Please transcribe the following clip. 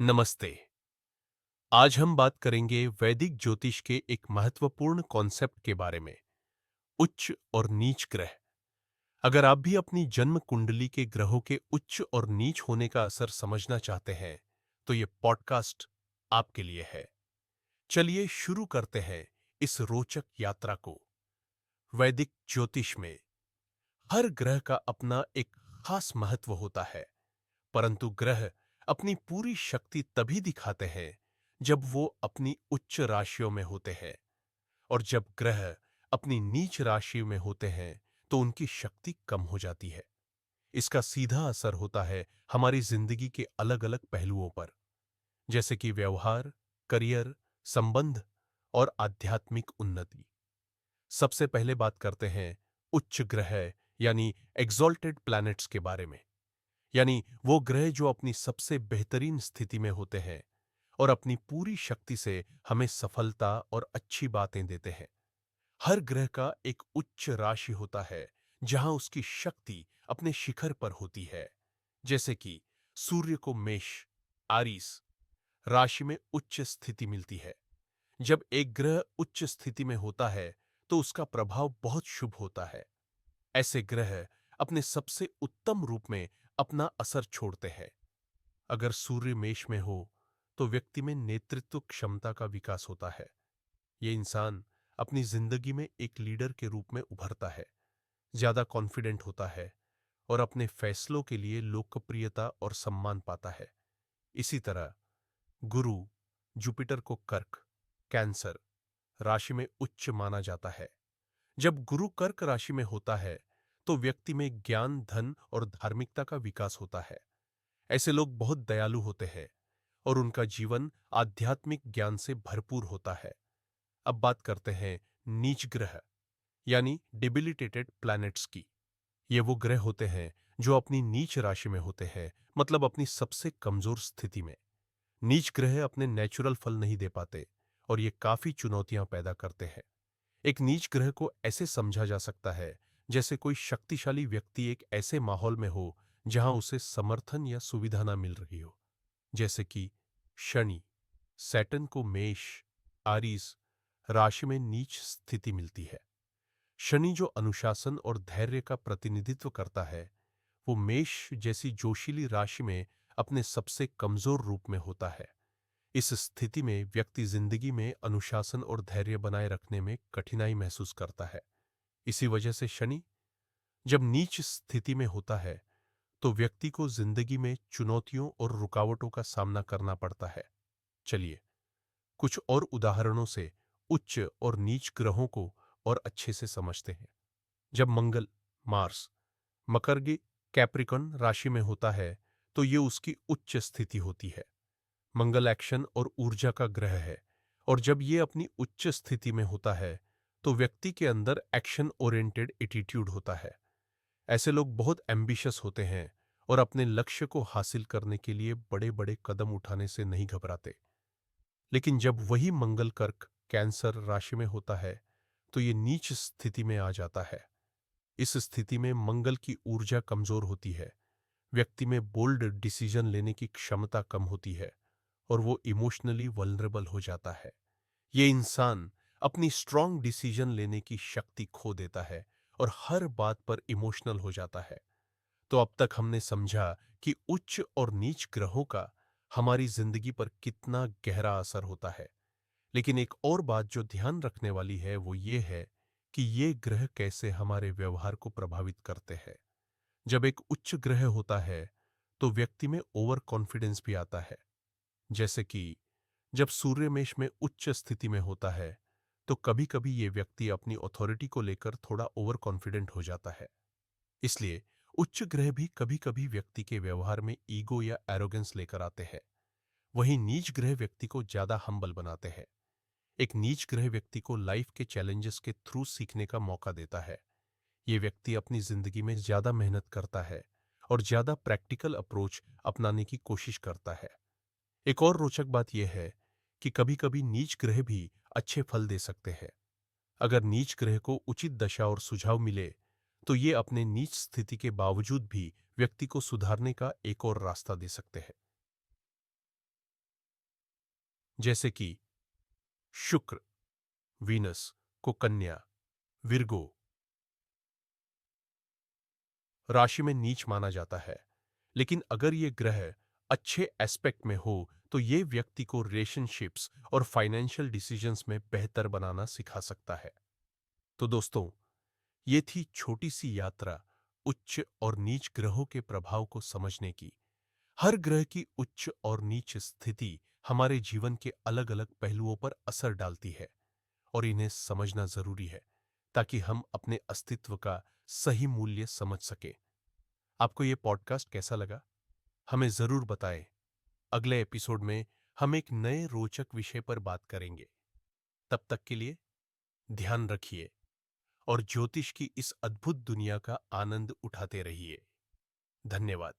नमस्ते। आज हम बात करेंगे वैदिक ज्योतिष के एक महत्वपूर्ण कॉन्सेप्ट के बारे में, उच्च और नीच ग्रह। अगर आप भी अपनी जन्म कुंडली के ग्रहों के उच्च और नीच होने का असर समझना चाहते हैं, तो ये पॉडकास्ट आपके लिए है। चलिए शुरू करते हैं इस रोचक यात्रा को। वैदिक ज्योतिष में हर ग्रह का अपना एक खास महत्व होता है, परंतु ग्रह अपनी पूरी शक्ति तभी दिखाते हैं जब वो अपनी उच्च राशियों में होते हैं, और जब ग्रह अपनी नीच राशि में होते हैं तो उनकी शक्ति कम हो जाती है। इसका सीधा असर होता है हमारी जिंदगी के अलग अलग पहलुओं पर, जैसे कि व्यवहार, करियर, संबंध और आध्यात्मिक उन्नति। सबसे पहले बात करते हैं उच्च ग्रह यानी एग्जॉल्टेड प्लैनेट्स के बारे में। यानी वो ग्रह जो अपनी सबसे बेहतरीन स्थिति में होते हैं और अपनी पूरी शक्ति से हमें सफलता और अच्छी बातें देते हैं। हर ग्रह का एक उच्च राशि होता है जहां उसकी शक्ति अपने शिखर पर होती है। जैसे कि सूर्य को मेष, आरीस राशि में उच्च स्थिति मिलती है। जब एक ग्रह उच्च स्थिति में होता है तो उसका प्रभाव बहुत शुभ होता है। ऐसे ग्रह अपने सबसे उत्तम रूप में अपना असर छोड़ते हैं। अगर सूर्य मेष में हो तो व्यक्ति में नेतृत्व क्षमता का विकास होता है। ये इंसान अपनी जिंदगी में एक लीडर के रूप में उभरता है, ज्यादा कॉन्फिडेंट होता है और अपने फैसलों के लिए लोकप्रियता और सम्मान पाता है। इसी तरह गुरु जुपिटर को कर्क, कैंसर राशि में उच्च माना जाता है। जब गुरु कर्क राशि में होता है तो व्यक्ति में ज्ञान, धन और धार्मिकता का विकास होता है। ऐसे लोग बहुत दयालु होते हैं और उनका जीवन आध्यात्मिक ज्ञान से भरपूर होता है। अब बात करते हैं नीच ग्रह यानी डिबिलिटेटेड प्लैनेट्स की। ये वो ग्रह होते हैं जो अपनी नीच राशि में होते हैं, मतलब अपनी सबसे कमजोर स्थिति में। नीच ग्रह अपने नेचुरल फल नहीं दे पाते और ये काफी चुनौतियां पैदा करते हैं। एक नीच ग्रह को ऐसे समझा जा सकता है जैसे कोई शक्तिशाली व्यक्ति एक ऐसे माहौल में हो जहां उसे समर्थन या सुविधा ना मिल रही हो। जैसे कि शनि, सैटर्न को मेष, आरीस राशि में नीच स्थिति मिलती है। शनि जो अनुशासन और धैर्य का प्रतिनिधित्व करता है, वो मेष जैसी जोशीली राशि में अपने सबसे कमजोर रूप में होता है। इस स्थिति में व्यक्ति जिंदगी में अनुशासन और धैर्य बनाए रखने में कठिनाई महसूस करता है। इसी वजह से शनि जब नीच स्थिति में होता है तो व्यक्ति को जिंदगी में चुनौतियों और रुकावटों का सामना करना पड़ता है। चलिए कुछ और उदाहरणों से उच्च और नीच ग्रहों को और अच्छे से समझते हैं। जब मंगल, मार्स मकर की कैप्रिकॉन राशि में होता है तो ये उसकी उच्च स्थिति होती है। मंगल एक्शन और ऊर्जा का ग्रह है, और जब ये अपनी उच्च स्थिति में होता है तो व्यक्ति के अंदर एक्शन ओरिएंटेड एटीट्यूड होता है। ऐसे लोग बहुत एम्बिशियस होते हैं और अपने लक्ष्य को हासिल करने के लिए बड़े बड़े कदम उठाने से नहीं घबराते। लेकिन जब वही मंगल कर्क, कैंसर राशि में होता है तो ये नीच स्थिति में आ जाता है। इस स्थिति में मंगल की ऊर्जा कमजोर होती है, व्यक्ति में बोल्ड डिसीजन लेने की क्षमता कम होती है और वो इमोशनली वल्नरेबल हो जाता है। ये इंसान अपनी स्ट्रांग डिसीजन लेने की शक्ति खो देता है और हर बात पर इमोशनल हो जाता है। तो अब तक हमने समझा कि उच्च और नीच ग्रहों का हमारी जिंदगी पर कितना गहरा असर होता है। लेकिन एक और बात जो ध्यान रखने वाली है वो ये है कि ये ग्रह कैसे हमारे व्यवहार को प्रभावित करते हैं। जब एक उच्च ग्रह होता है तो व्यक्ति में ओवर कॉन्फिडेंस भी आता है। जैसे कि जब सूर्य मेष में उच्च स्थिति में होता है तो कभी कभी ये व्यक्ति अपनी अथॉरिटी को लेकर थोड़ा ओवर कॉन्फिडेंट हो जाता है। इसलिए उच्च ग्रह भी कभी कभी व्यक्ति के व्यवहार में ईगो या एरोगेंस लेकर आते हैं। वहीं नीच ग्रह व्यक्ति को ज्यादा हम्बल बनाते हैं। एक नीच ग्रह व्यक्ति को लाइफ के चैलेंजेस के थ्रू सीखने का मौका देता है। ये व्यक्ति अपनी जिंदगी में ज्यादा मेहनत करता है और ज्यादा प्रैक्टिकल अप्रोच अपनाने की कोशिश करता है। एक और रोचक बात यह है कि कभी-कभी नीच ग्रह भी अच्छे फल दे सकते हैं। अगर नीच ग्रह को उचित दशा और सुझाव मिले तो ये अपने नीच स्थिति के बावजूद भी व्यक्ति को सुधारने का एक और रास्ता दे सकते हैं। जैसे कि शुक्र, वीनस को कन्या, विर्गो राशि में नीच माना जाता है। लेकिन अगर ये ग्रह अच्छे एस्पेक्ट में हो तो ये व्यक्ति को रिलेशनशिप्स और फाइनेंशियल डिसीजंस में बेहतर बनाना सिखा सकता है। तो दोस्तों, ये थी छोटी सी यात्रा उच्च और नीच ग्रहों के प्रभाव को समझने की। हर ग्रह की उच्च और नीच स्थिति हमारे जीवन के अलग अलग पहलुओं पर असर डालती है और इन्हें समझना जरूरी है ताकि हम अपने अस्तित्व का सही मूल्य समझ सकें। आपको ये पॉडकास्ट कैसा लगा? हमें जरूर बताएं। अगले एपिसोड में हम एक नए रोचक विषय पर बात करेंगे। तब तक के लिए ध्यान रखिए और ज्योतिष की इस अद्भुत दुनिया का आनंद उठाते रहिए। धन्यवाद।